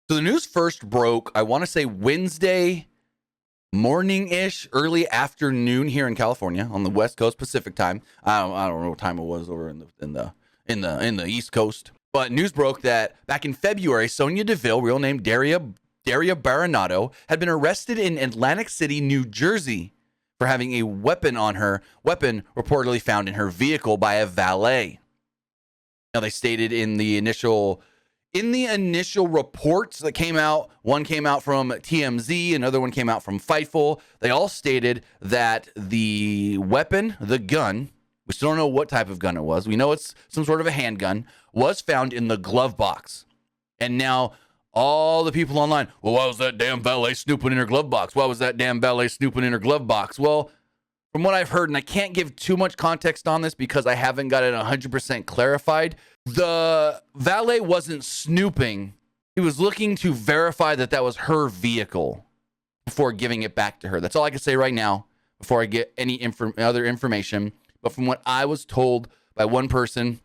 So the news first broke, I want to say Wednesday morning-ish, early afternoon here in California on the West Coast Pacific time. I don't know what time it was over in the East Coast. But news broke that back in February, Sonya Deville, real name Daria Baronato, had been arrested in Atlantic City, New Jersey, for having a weapon on her. Weapon reportedly found in her vehicle by a valet. Now they stated in the initial reports that came out, one came out from TMZ, another one came out from Fightful. They all stated that the weapon, the gun, we still don't know what type of gun it was. We know it's some sort of a handgun, was found in the glove box. And now all the people online, well, why was that damn valet snooping in her glove box? Why was that damn valet snooping in her glove box? Well, from what I've heard, and I can't give too much context on this because I haven't got it 100% clarified, the valet wasn't snooping. He was looking to verify that that was her vehicle before giving it back to her. That's all I can say right now before I get any other information. But from what I was told by one person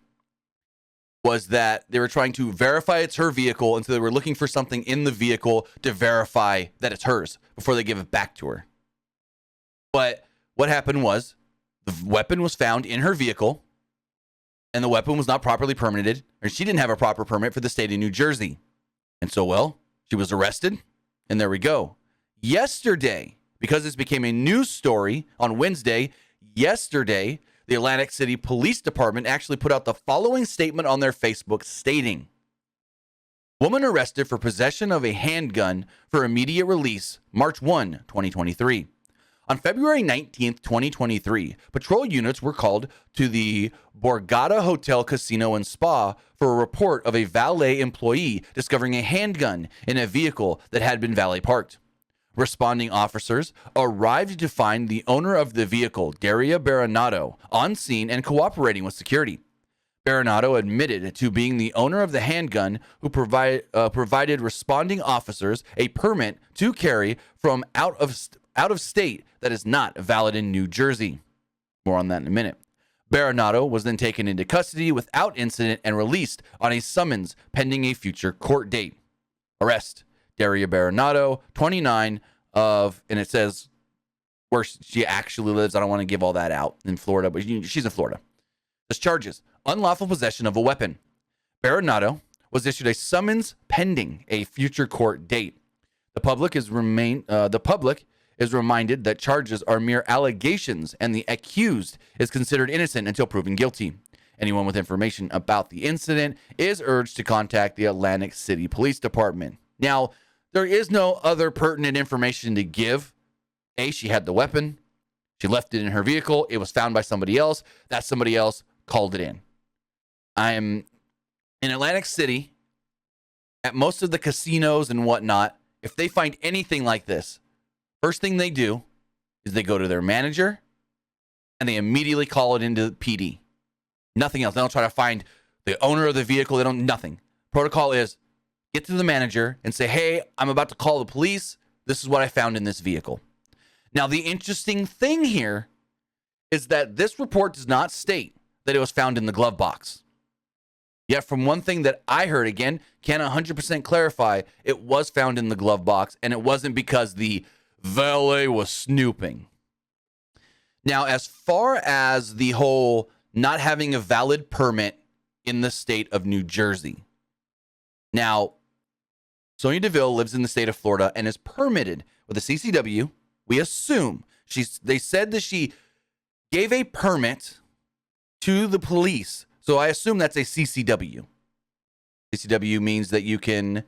was that they were trying to verify it's her vehicle, and so they were looking for something in the vehicle to verify that it's hers before they give it back to her. But what happened was the weapon was found in her vehicle, and the weapon was not properly permitted, or she didn't have a proper permit for the state of New Jersey. And so, well, she was arrested, and there we go. Yesterday, because this became a news story on Wednesday, yesterday, the Atlantic City Police Department actually put out the following statement on their Facebook stating, "Woman arrested for possession of a handgun for immediate release, March 1, 2023. On February 19th, 2023, patrol units were called to the Borgata Hotel Casino and Spa for a report of a valet employee discovering a handgun in a vehicle that had been valet parked. Responding officers arrived to find the owner of the vehicle, Daria Baronato, on scene and cooperating with security. Baronato admitted to being the owner of the handgun who provided responding officers a permit to carry from out of state that is not valid in New Jersey. More on that in a minute. Baronato was then taken into custody without incident and released on a summons pending a future court date. Arrest. Daria Baronato, 29 of, and it says where she actually lives. I don't want to give all that out in Florida, but she's in Florida. This charges unlawful possession of a weapon. Baronato was issued a summons pending a future court date. The public is reminded that charges are mere allegations and the accused is considered innocent until proven guilty. Anyone with information about the incident is urged to contact the Atlantic City Police Department. Now, there is no other pertinent information to give. She had the weapon. She left it in her vehicle. It was found by somebody else. That somebody else called it in. I'm in Atlantic City at most of the casinos and whatnot. If they find anything like this, first thing they do is they go to their manager and they immediately call it into PD. Nothing else. They don't try to find the owner of the vehicle. They don't, nothing. Protocol is get to the manager and say, hey, I'm about to call the police. This is what I found in this vehicle. Now, the interesting thing here is that this report does not state that it was found in the glove box. Yet from one thing that I heard, again, can't 100% clarify, it was found in the glove box, and it wasn't because the valet was snooping. Now, as far as the whole not having a valid permit in the state of New Jersey. Now, Sonya Deville lives in the state of Florida and is permitted with a CCW. We assume they said that she gave a permit to the police. So I assume that's a CCW. CCW means that you can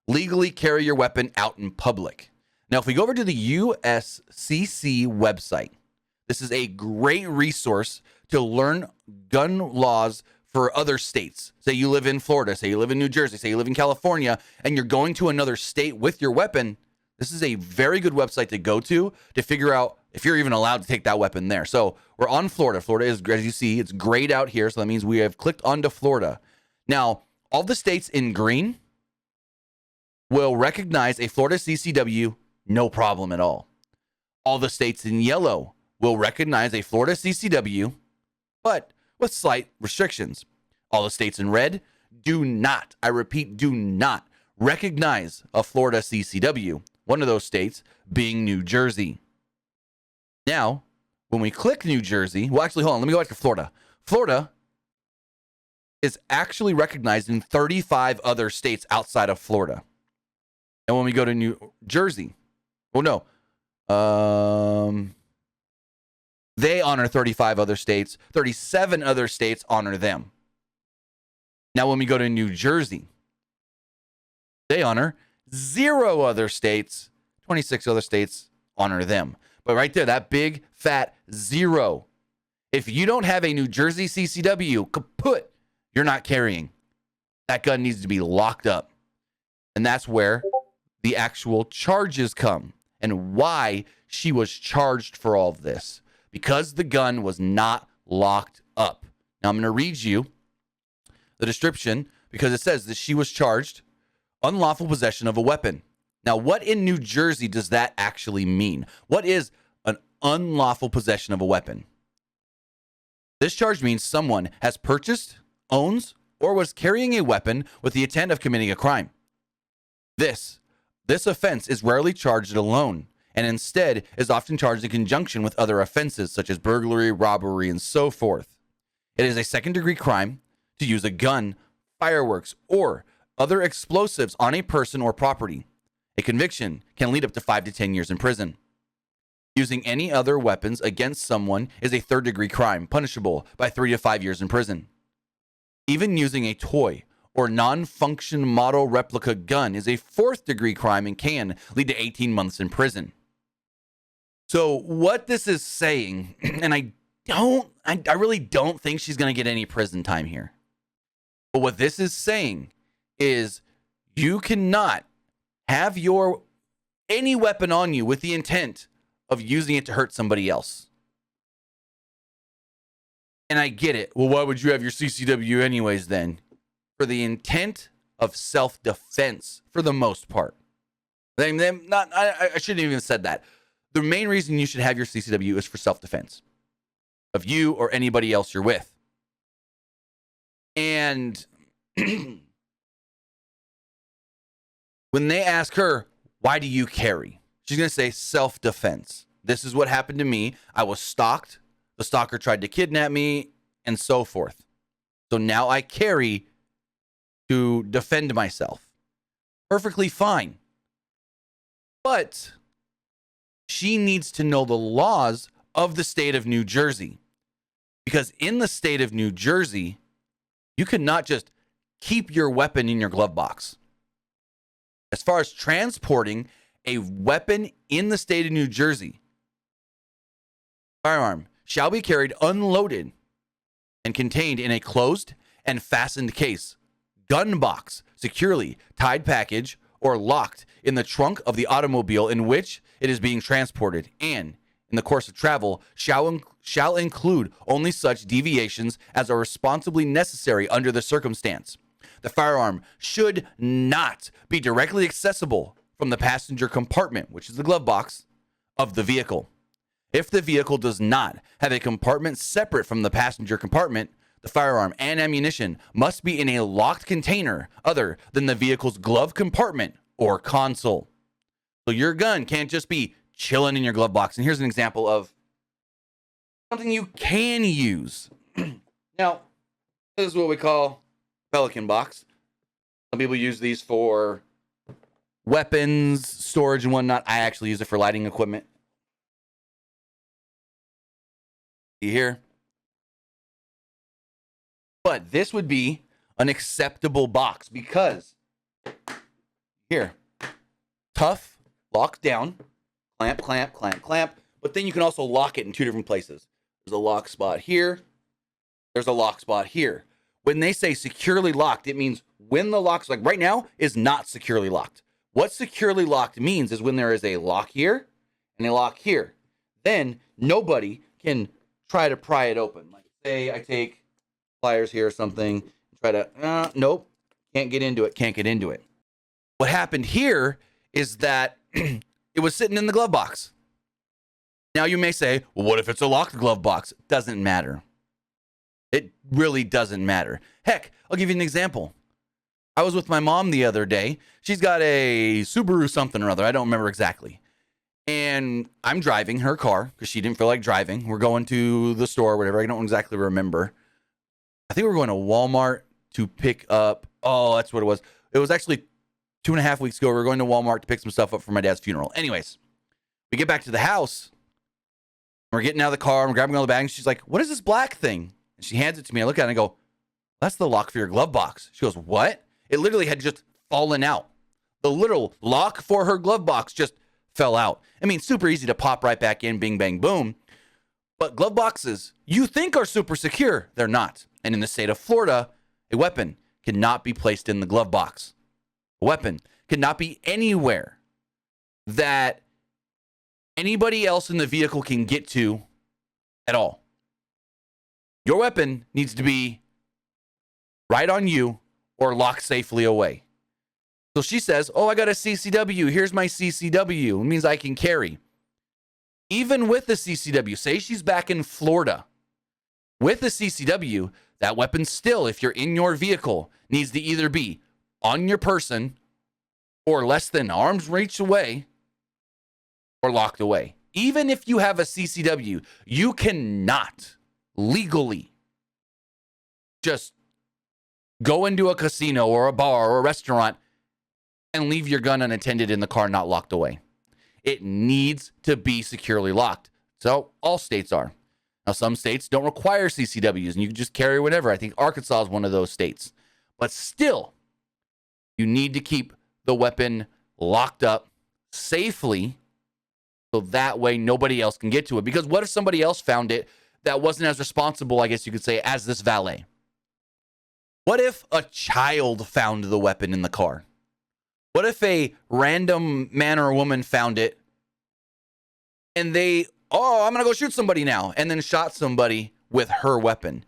legally carry your weapon out in public. Now, if we go over to the USCC website, this is a great resource to learn gun laws for other states. Say you live in Florida, say you live in New Jersey, say you live in California, and you're going to another state with your weapon. This is a very good website to go to figure out if you're even allowed to take that weapon there. So we're on Florida. Florida is, as you see, it's grayed out here. So that means we have clicked onto Florida. Now, all the states in green will recognize a Florida CCW, no problem at all. All the states in yellow will recognize a Florida CCW, but with slight restrictions. All the states in red do not, I repeat, do not recognize a Florida CCW, one of those states being New Jersey. Now, when we click New Jersey, well, actually, hold on, let me go back to Florida. Florida is actually recognized in 35 other states outside of Florida. And when we go to New Jersey, well, no, they honor 35 other states. 37 other states honor them. Now, when we go to New Jersey, they honor 0 other states. 26 other states honor them. But right there, that big fat 0. If you don't have a New Jersey CCW, kaput, you're not carrying. That gun needs to be locked up. And that's where the actual charges come and why she was charged for all of this. Because the gun was not locked up. Now, I'm going to read you the description because it says that she was charged unlawful possession of a weapon. Now, what in New Jersey does that actually mean? What is an unlawful possession of a weapon? This charge means someone has purchased, owns, or was carrying a weapon with the intent of committing a crime. This offense is rarely charged alone, and instead is often charged in conjunction with other offenses such as burglary, robbery, and so forth. It is a second-degree crime to use a gun, fireworks, or other explosives on a person or property. A conviction can lead up to 5 to 10 years in prison. Using any other weapons against someone is a third-degree crime, punishable by 3 to 5 years in prison. Even using a toy or non-function model replica gun is a fourth-degree crime and can lead to 18 months in prison. So what this is saying, and I really don't think she's going to get any prison time here. But what this is saying is you cannot have any weapon on you with the intent of using it to hurt somebody else. And I get it. Well, why would you have your CCW anyways then? For the intent of self-defense, for the most part. I shouldn't have even said that. The main reason you should have your CCW is for self-defense of you or anybody else you're with. And when they ask her, why do you carry? She's going to say self-defense. This is what happened to me. I was stalked. The stalker tried to kidnap me and so forth. So now I carry to defend myself. Perfectly fine. But she needs to know the laws of the state of New Jersey. Because in the state of New Jersey, you cannot just keep your weapon in your glove box. As far as transporting a weapon in the state of New Jersey, firearm shall be carried unloaded and contained in a closed and fastened case, gun box, securely tied package, or locked in the trunk of the automobile in which it is being transported, and in the course of travel shall include only such deviations as are responsibly necessary under the circumstance. The firearm should not be directly accessible from the passenger compartment, which is the glove box, of the vehicle. If the vehicle does not have a compartment separate from the passenger compartment, the firearm and ammunition must be in a locked container other than the vehicle's glove compartment or console. So your gun can't just be chilling in your glove box. And here's an example of something you can use. Now, this is what we call Pelican box. Some people use these for weapons, storage, and whatnot. I actually use it for lighting equipment. You hear? But this would be an acceptable box because here, tough, locked down, clamp, clamp, clamp, clamp. But then you can also lock it in 2 different places. There's a lock spot here. There's a lock spot here. When they say securely locked, it means when the lock's like right now is not securely locked. What securely locked means is when there is a lock here and a lock here. Then nobody can try to pry it open. Like say I take pliers here or something, try to, nope, can't get into it. What happened here is that it was sitting in the glove box. Now you may say, well, what if it's a locked glove box? Doesn't matter. It really doesn't matter. Heck, I'll give you an example. I was with my mom the other day. She's got a Subaru something or other. I don't remember exactly. And I'm driving her car because she didn't feel like driving. We're going to the store or whatever. I don't exactly remember. I think we were going to Walmart to pick up. Oh, that's what it was. It was actually 2.5 weeks ago. We were going to Walmart to pick some stuff up for my dad's funeral. Anyways, we get back to the house. We're getting out of the car. I'm grabbing all the bags. She's like, what is this black thing? And she hands it to me. I look at it and I go, that's the lock for your glove box. She goes, what? It literally had just fallen out. The literal lock for her glove box just fell out. I mean, super easy to pop right back in, bing, bang, boom. But glove boxes you think are super secure, they're not. And in the state of Florida, a weapon cannot be placed in the glove box. A weapon cannot be anywhere that anybody else in the vehicle can get to at all. Your weapon needs to be right on you or locked safely away. So she says, oh, I got a CCW. Here's my CCW. It means I can carry. Even with the CCW, say she's back in Florida. With the CCW, that weapon still, if you're in your vehicle, needs to either be on your person or less than arm's reach away or locked away. Even if you have a CCW, you cannot legally just go into a casino or a bar or a restaurant and leave your gun unattended in the car, not locked away. It needs to be securely locked. So all states are. Now, some states don't require CCWs, and you can just carry whatever. I think Arkansas is one of those states. But still, you need to keep the weapon locked up safely so that way nobody else can get to it. Because what if somebody else found it that wasn't as responsible, I guess you could say, as this valet? What if a child found the weapon in the car? What if a random man or woman found it and they, oh, I'm going to go shoot somebody now, and then shot somebody with her weapon?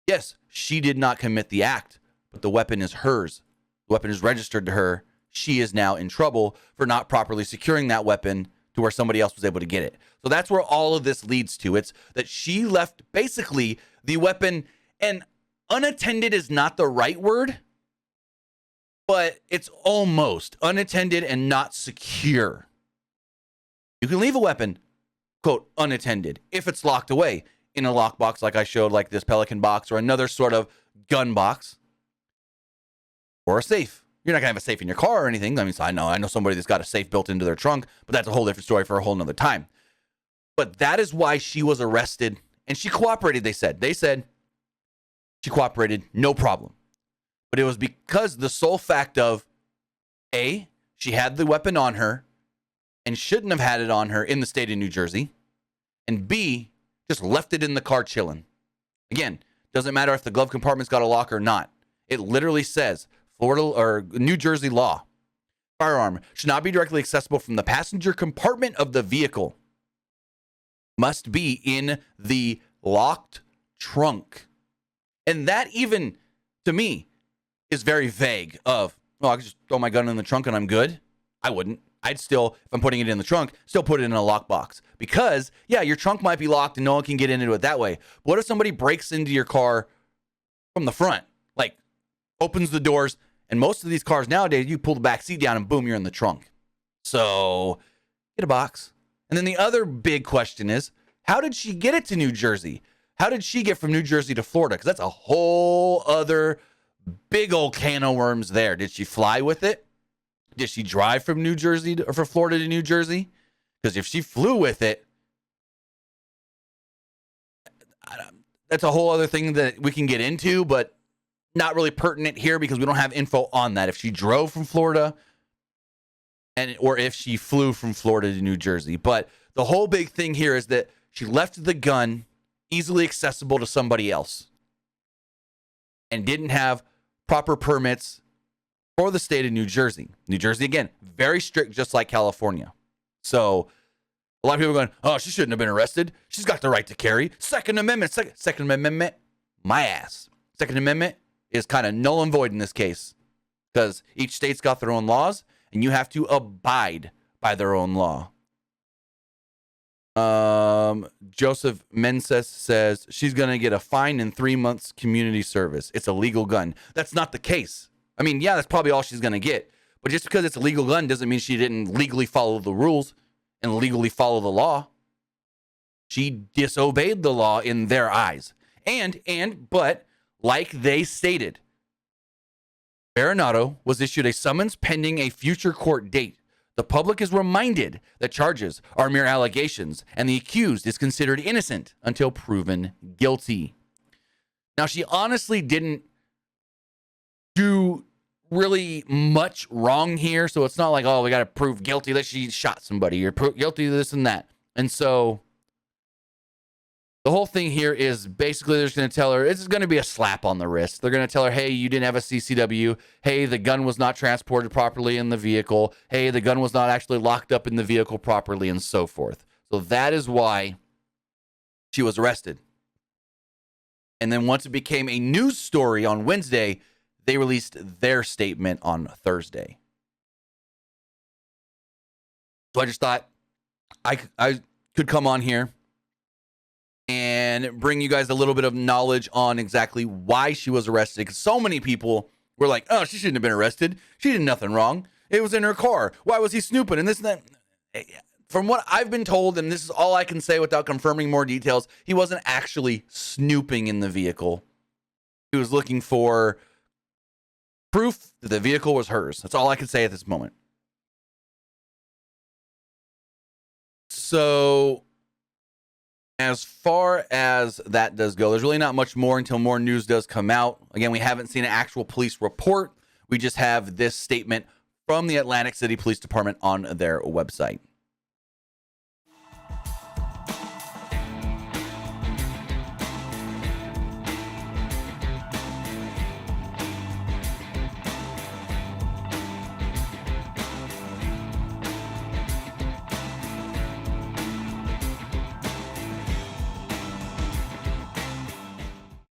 Yes, she did not commit the act, but the weapon is hers. The weapon is registered to her. She is now in trouble for not properly securing that weapon to where somebody else was able to get it. So that's where all of this leads to. It's that she left basically the weapon, and unattended is not the right word, but it's almost unattended and not secure. You can leave a weapon, quote, unattended if it's locked away in a lockbox like I showed, like this Pelican box or another sort of gun box, or a safe. You're not going to have a safe in your car or anything. I mean, I know somebody that's got a safe built into their trunk, but that's a whole different story for a whole nother time. But that is why she was arrested, and she cooperated, they said she cooperated, no problem. But it was because the sole fact of, A, she had the weapon on her and shouldn't have had it on her in the state of New Jersey, and B, just left it in the car chilling. Again, doesn't matter if the glove compartment's got a lock or not. It literally says Florida or New Jersey law. Firearm should not be directly accessible from the passenger compartment of the vehicle. Must be in the locked trunk. And that even, to me, is very vague of, oh, I can just throw my gun in the trunk and I'm good. I wouldn't. I'd still, if I'm putting it in the trunk, still put it in a lockbox. Because, yeah, your trunk might be locked and no one can get into it that way. But what if somebody breaks into your car from the front? Like, opens the doors, and most of these cars nowadays, you pull the back seat down and boom, you're in the trunk. So, get a box. And then the other big question is, how did she get it to New Jersey? How did she get from New Jersey to Florida? Because that's a whole other big old can of worms there. Did she fly with it? Did she drive from New Jersey or from Florida to New Jersey? Because if she flew with it, that's a whole other thing that we can get into, but not really pertinent here because we don't have info on that. If she drove from Florida or if she flew from Florida to New Jersey. But the whole big thing here is that she left the gun easily accessible to somebody else and didn't have proper permits for the state of New Jersey. New Jersey, again, very strict, just like California. So a lot of people are going, oh, she shouldn't have been arrested. She's got the right to carry. Second Amendment, Second Amendment, my ass. Second Amendment is kind of null and void in this case because each state's got their own laws and you have to abide by their own law. Joseph Menses says she's going to get a fine and 3 months community service. It's a legal gun. That's not the case. I mean, yeah, that's probably all she's going to get. But just because it's a legal gun doesn't mean she didn't legally follow the rules and legally follow the law. She disobeyed the law in their eyes. But like they stated, Baronato was issued a summons pending a future court date. The public is reminded that charges are mere allegations and the accused is considered innocent until proven guilty. Now, she honestly didn't do really much wrong here, so it's not like, oh, we got to prove guilty that she shot somebody or guilty of this and that. And so the whole thing here is basically they're just going to tell her, it's going to be a slap on the wrist. They're going to tell her, hey, you didn't have a CCW. Hey, the gun was not transported properly in the vehicle. Hey, the gun was not actually locked up in the vehicle properly, and so forth. So that is why she was arrested. And then once it became a news story on Wednesday, they released their statement on Thursday. So I just thought I could come on here and bring you guys a little bit of knowledge on exactly why she was arrested. Because so many people were like, oh, she shouldn't have been arrested. She did nothing wrong. It was in her car. Why was he snooping? And this and that. From what I've been told, and this is all I can say without confirming more details, he wasn't actually snooping in the vehicle. He was looking for proof that the vehicle was hers. That's all I can say at this moment. So as far as that does go, there's really not much more until more news does come out. Again, we haven't seen an actual police report. We just have this statement from the Atlantic City Police Department on their website.